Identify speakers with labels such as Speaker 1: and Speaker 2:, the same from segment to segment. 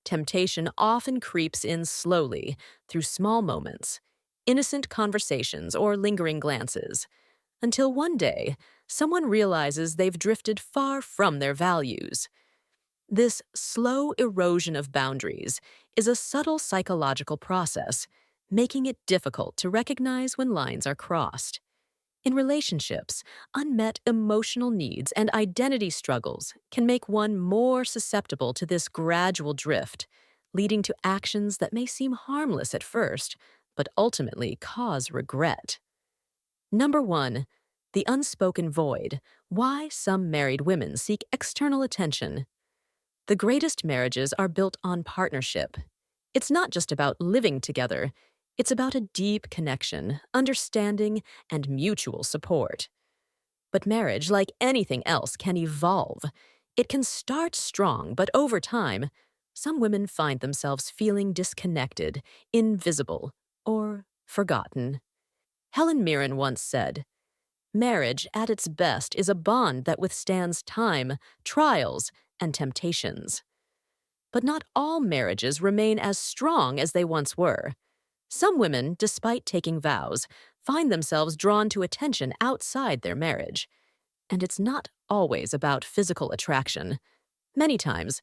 Speaker 1: temptation often creeps in slowly through small moments, innocent conversations, or lingering glances, until one day someone realizes they've drifted far from their values. This slow erosion of boundaries is a subtle psychological process, making it difficult to recognize when lines are crossed. In relationships, unmet emotional needs and identity struggles can make one more susceptible to this gradual drift, leading to actions that may seem harmless at first, but ultimately cause regret. Number 1. The unspoken void. Why some married women seek external attention. The greatest marriages are built on partnership. It's not just about living together, it's about a deep connection, understanding, and mutual support. But marriage, like anything else, can evolve. It can start strong, but over time, some women find themselves feeling disconnected, invisible, or forgotten. Helen Mirren once said, "Marriage, at its best, is a bond that withstands time, trials, and temptations." But not all marriages remain as strong as they once were. Some women, despite taking vows, find themselves drawn to attention outside their marriage. And it's not always about physical attraction. Many times,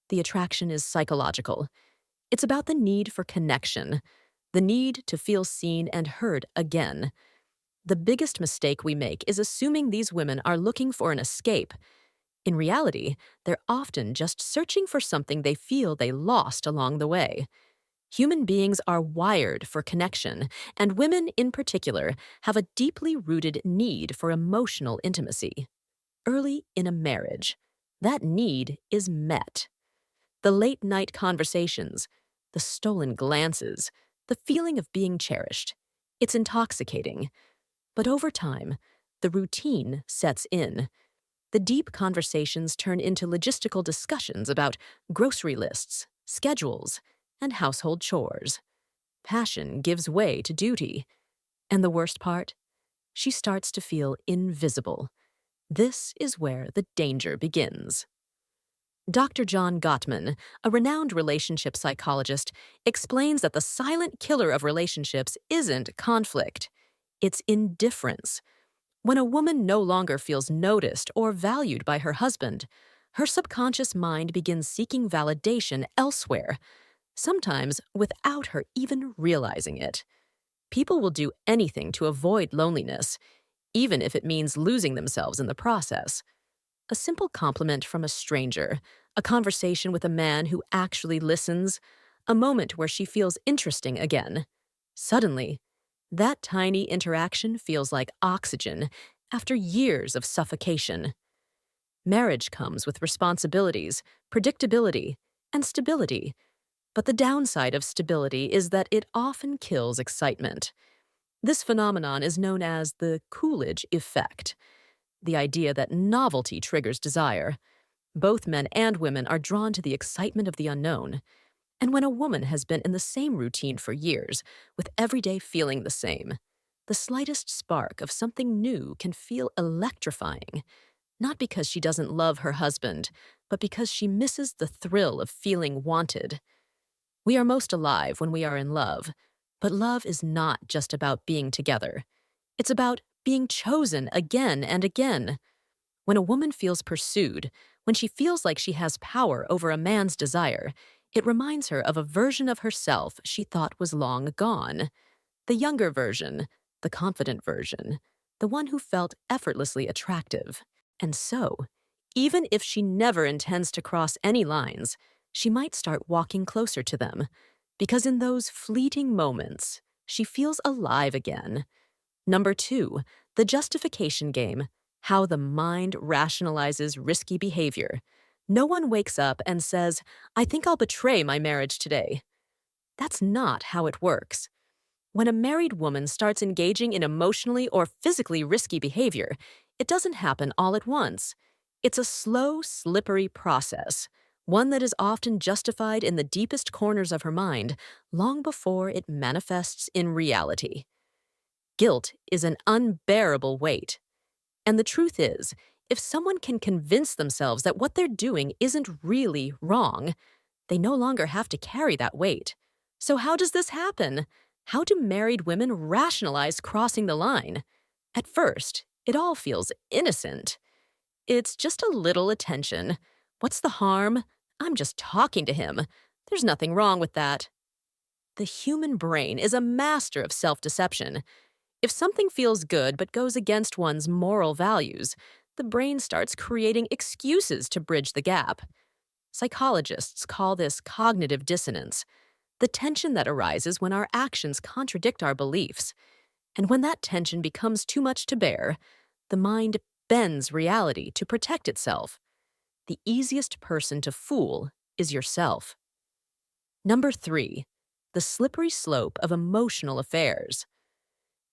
Speaker 1: the attraction is psychological. It's about the need for connection, the need to feel seen and heard again. The biggest mistake we make is assuming these women are looking for an escape. In reality, they're often just searching for something they feel they lost along the way. Human beings are wired for connection, and women in particular have a deeply rooted need for emotional intimacy. Early in a marriage, that need is met. The late-night conversations, the stolen glances, the feeling of being cherished. It's intoxicating. But over time, the routine sets in. The deep conversations turn into logistical discussions about grocery lists, schedules, and household chores. Passion gives way to duty. And the worst part? She starts to feel invisible. This is where the danger begins. Dr. John Gottman, a renowned relationship psychologist, explains that the silent killer of relationships isn't conflict. It's indifference. When a woman no longer feels noticed or valued by her husband, her subconscious mind begins seeking validation elsewhere, sometimes without her even realizing it. People will do anything to avoid loneliness, even if it means losing themselves in the process. A simple compliment from a stranger, a conversation with a man who actually listens, a moment where she feels interesting again. Suddenly, that tiny interaction feels like oxygen after years of suffocation. Marriage comes with responsibilities, predictability, and stability. But the downside of stability is that it often kills excitement. This phenomenon is known as the Coolidge effect, the idea that novelty triggers desire. Both men and women are drawn to the excitement of the unknown. And when a woman has been in the same routine for years, with every day feeling the same, the slightest spark of something new can feel electrifying, not because she doesn't love her husband, but because she misses the thrill of feeling wanted. We are most alive when we are in love, but love is not just about being together. It's about being chosen again and again. When a woman feels pursued, when she feels like she has power over a man's desire, it reminds her of a version of herself she thought was long gone. The younger version, the confident version, the one who felt effortlessly attractive. And so, even if she never intends to cross any lines, she might start walking closer to them, because in those fleeting moments, she feels alive again. Number 2, the justification game, how the mind rationalizes risky behavior. No one wakes up and says, "I think I'll betray my marriage today." That's not how it works. When a married woman starts engaging in emotionally or physically risky behavior, it doesn't happen all at once. It's a slow, slippery process, one that is often justified in the deepest corners of her mind long before it manifests in reality. Guilt is an unbearable weight. And the truth is, if someone can convince themselves that what they're doing isn't really wrong, They no longer have to carry that weight. So how does this happen? How do married women rationalize crossing the line? At first, it all feels innocent. It's just a little attention. What's the harm? I'm just talking to him. There's nothing wrong with that. The human brain is a master of self-deception. If something feels good but goes against one's moral values, the brain starts creating excuses to bridge the gap. Psychologists call this cognitive dissonance, the tension that arises when our actions contradict our beliefs. And when that tension becomes too much to bear, the mind bends reality to protect itself. The easiest person to fool is yourself. Number 3, the slippery slope of emotional affairs.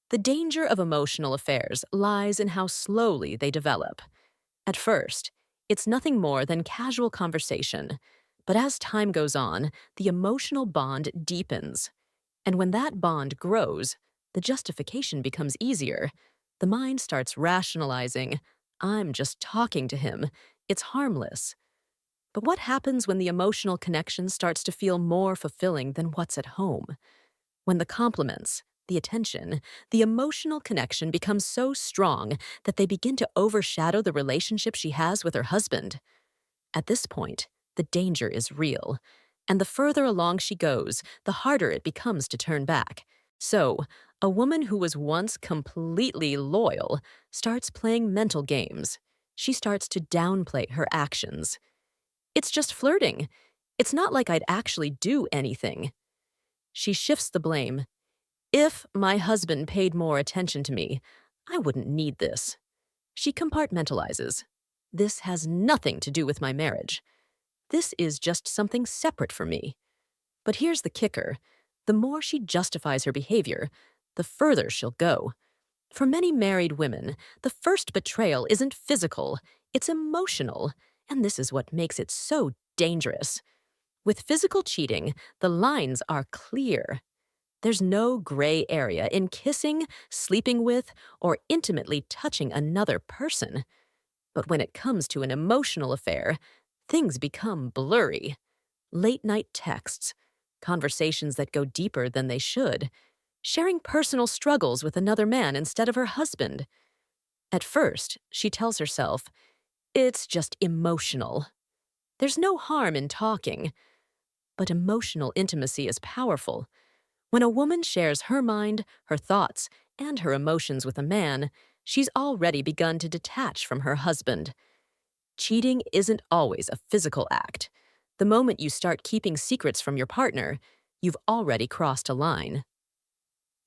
Speaker 1: The danger of emotional affairs lies in how slowly they develop. At first, it's nothing more than casual conversation, but as time goes on, the emotional bond deepens. And when that bond grows, the justification becomes easier. The mind starts rationalizing, I'm just talking to him, it's harmless. But what happens when the emotional connection starts to feel more fulfilling than what's at home? When the compliments, the attention, the emotional connection becomes so strong that they begin to overshadow the relationship she has with her husband. At this point, the danger is real, and the further along she goes, the harder it becomes to turn back. So, a woman who was once completely loyal starts playing mental games. She starts to downplay her actions. It's just flirting. It's not like I'd actually do anything. She shifts the blame. If my husband paid more attention to me, I wouldn't need this. She compartmentalizes. This has nothing to do with my marriage. This is just something separate from me. But here's the kicker. The more she justifies her behavior, the further she'll go. For many married women, the first betrayal isn't physical, it's emotional, and this is what makes it so dangerous. With physical cheating, the lines are clear. There's no gray area in kissing, sleeping with, or intimately touching another person. But when it comes to an emotional affair, things become blurry. Late-night texts, conversations that go deeper than they should, sharing personal struggles with another man instead of her husband. At first, she tells herself, it's just emotional. There's no harm in talking. But emotional intimacy is powerful. When a woman shares her mind, her thoughts, and her emotions with a man, she's already begun to detach from her husband. Cheating isn't always a physical act. The moment you start keeping secrets from your partner, you've already crossed a line.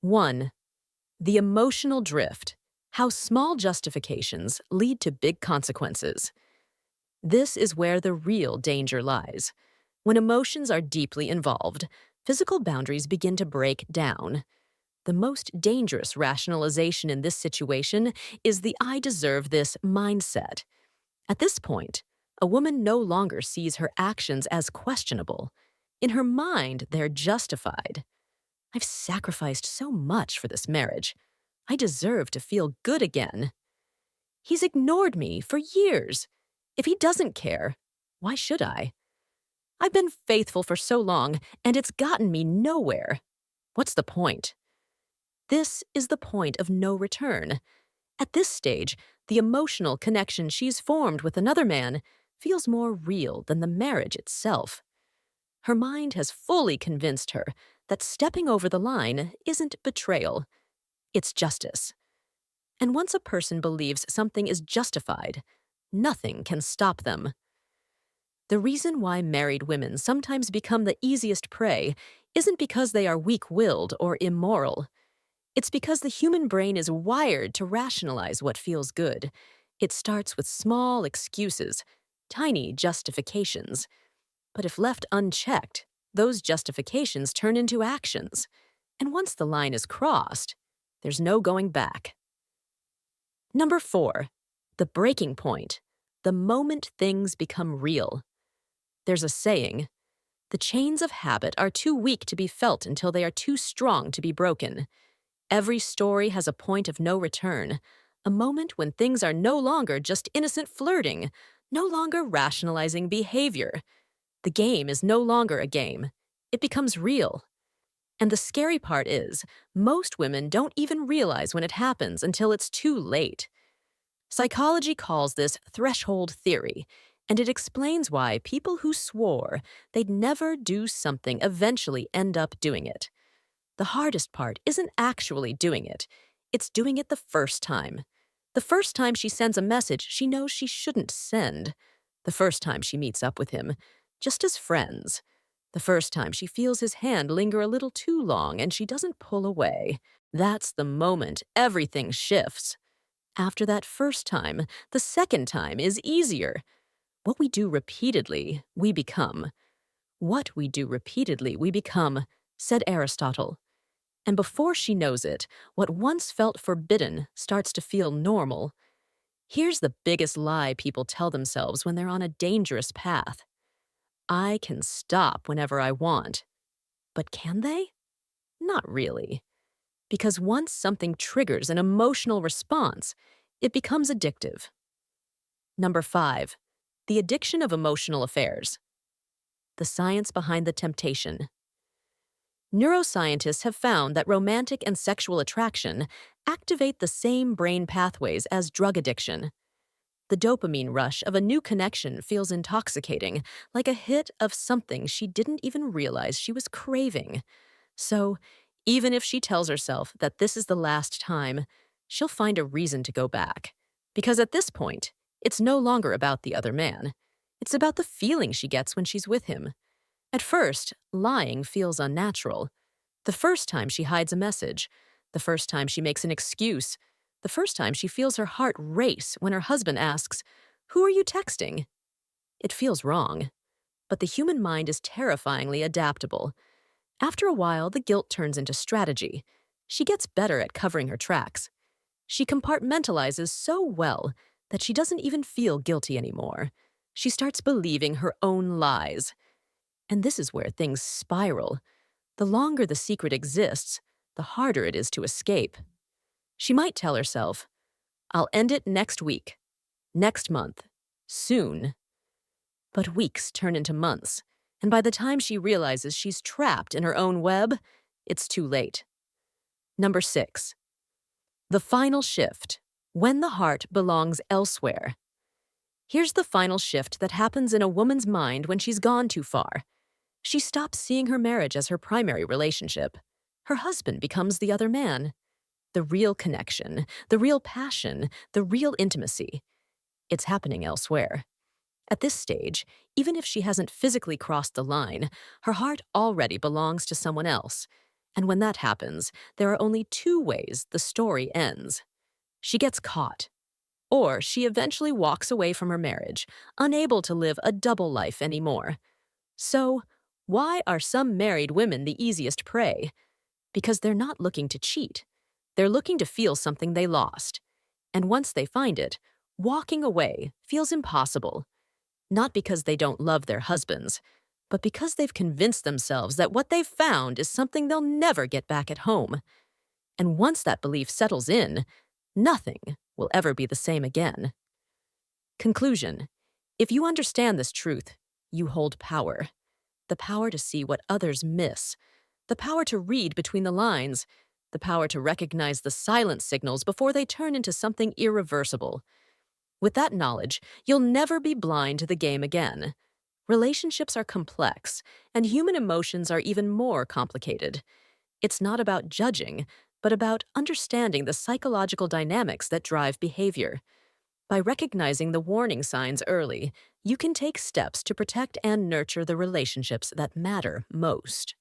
Speaker 1: 1. The emotional drift. How small justifications lead to big consequences. This is where the real danger lies. When emotions are deeply involved, physical boundaries begin to break down. The most dangerous rationalization in this situation is the I deserve this mindset. At this point, a woman no longer sees her actions as questionable. In her mind, they're justified. I've sacrificed so much for this marriage. I deserve to feel good again. He's ignored me for years. If he doesn't care, why should I? I've been faithful for so long, and it's gotten me nowhere. What's the point? This is the point of no return. At this stage, the emotional connection she's formed with another man feels more real than the marriage itself. Her mind has fully convinced her that stepping over the line isn't betrayal, it's justice. And once a person believes something is justified, nothing can stop them. The reason why married women sometimes become the easiest prey isn't because they are weak-willed or immoral. It's because the human brain is wired to rationalize what feels good. It starts with small excuses, tiny justifications. But if left unchecked, those justifications turn into actions. And once the line is crossed, there's no going back. Number 4, the breaking point, the moment things become real. There's a saying, the chains of habit are too weak to be felt until they are too strong to be broken. Every story has a point of no return, a moment when things are no longer just innocent flirting, no longer rationalizing behavior. The game is no longer a game. It becomes real. And the scary part is, most women don't even realize when it happens until it's too late. Psychology calls this threshold theory, and it explains why people who swore they'd never do something eventually end up doing it. The hardest part isn't actually doing it, it's doing it the first time. The first time she sends a message she knows she shouldn't send. The first time she meets up with him, just as friends. The first time she feels his hand linger a little too long and she doesn't pull away. That's the moment everything shifts. After that first time, the second time is easier. What we do repeatedly, we become. What we do repeatedly, we become, said Aristotle. And before she knows it, what once felt forbidden starts to feel normal. Here's the biggest lie people tell themselves when they're on a dangerous path. I can stop whenever I want. But can they? Not really. Because once something triggers an emotional response, it becomes addictive. Number 5. The addiction of emotional affairs. The science behind the temptation. Neuroscientists have found that romantic and sexual attraction activate the same brain pathways as drug addiction. The dopamine rush of a new connection feels intoxicating, like a hit of something she didn't even realize she was craving. So, even if she tells herself that this is the last time, she'll find a reason to go back. Because at this point, it's no longer about the other man. It's about the feeling she gets when she's with him. At first, lying feels unnatural. The first time she hides a message, the first time she makes an excuse, the first time she feels her heart race when her husband asks, "Who are you texting?" It feels wrong. But the human mind is terrifyingly adaptable. After a while, the guilt turns into strategy. She gets better at covering her tracks. She compartmentalizes so well that she doesn't even feel guilty anymore. She starts believing her own lies. And this is where things spiral. The longer the secret exists, the harder it is to escape. She might tell herself, "I'll end it next week, next month, soon." But weeks turn into months, and by the time she realizes she's trapped in her own web, it's too late. Number 6. The final shift, when the heart belongs elsewhere. Here's the final shift that happens in a woman's mind when she's gone too far. She stops seeing her marriage as her primary relationship. Her husband becomes the other man. The real connection, the real passion, the real intimacy. It's happening elsewhere. At this stage, even if she hasn't physically crossed the line, her heart already belongs to someone else. And when that happens, there are only 2 ways the story ends. She gets caught, or she eventually walks away from her marriage, unable to live a double life anymore. So, why are some married women the easiest prey? Because they're not looking to cheat. They're looking to feel something they lost. And once they find it, walking away feels impossible. Not because they don't love their husbands, but because they've convinced themselves that what they've found is something they'll never get back at home. And once that belief settles in, nothing will ever be the same again. Conclusion: if you understand this truth, you hold power. The power to see what others miss. The power to read between the lines. The power to recognize the silent signals before they turn into something irreversible. With that knowledge, you'll never be blind to the game again. Relationships are complex, and human emotions are even more complicated. It's not about judging, but about understanding the psychological dynamics that drive behavior. By recognizing the warning signs early, you can take steps to protect and nurture the relationships that matter most.